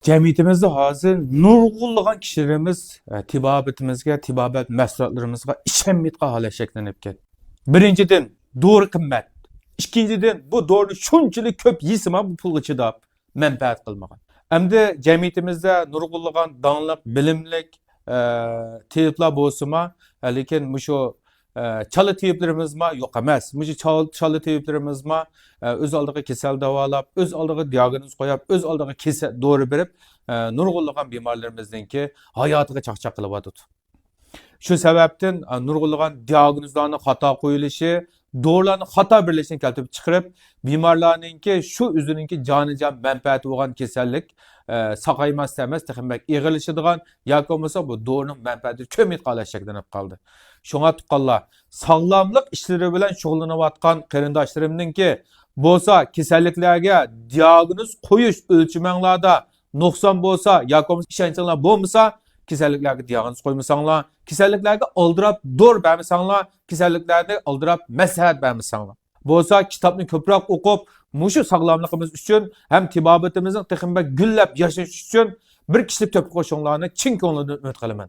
Cemiyetimizde hazır nurgulluğun kişilerimiz tibabetimizge, tibabet mesratlarımızga işenmeyitke hale şeklenip ket. Birinciden doğru kımmet. İkinciden bu doğru şunçılık köp yisima bu pulga çıdap menfaat kılmagan. Hem cemiyetimizde nurgulluğun dağınlık, bilimlik teyipler bolsuma, lekin muşu çalı teyiplerimiz ma yok emas. Muşu çalı teyiplerimiz ma öz aldığı kesel davalap, öz aldığı diagnoz koyap, öz aldığı kesel doğru berip nurgulluğun bimarlarımızdan ki hayatıga çakçak kılıp atut. Şu sebepten nurgulluğun diagnozlarını hata koyuluşu, doğrularını hata birleşini keltip çıkarıp bimarlarının ki şu üzerindeki canıcan menfaati olan kesellik saqaymas demez, texinbek iğilişidigan yoki bo'lmasa bu doğrunun menfaati kömit qalash şeklenip kaldı. Şoňa tuqqanlar sağlamlık işleri bilen şug'ullanayotgan qarindoshlarımninki bo'lsa kasalliklarga diagnoz qo'yish o'lchimanglarda nuqson bo'lsa yoki bo'lmasa ishonchinglar bo'lmasa kasalliklarga diagnoz qo'ymasanglar, kasalliklarga oldirab dor bermasanglar, kasalliklarni oldirab maslahat bermasanglar. Bo'lsa kitobni ko'proq o'qib, mushu sog'lomligimiz uchun ham tibobatimizning texinbek gullab yashash uchun bir kishilik to'p qo'shinglarni chin ko'ngildan umid qilaman.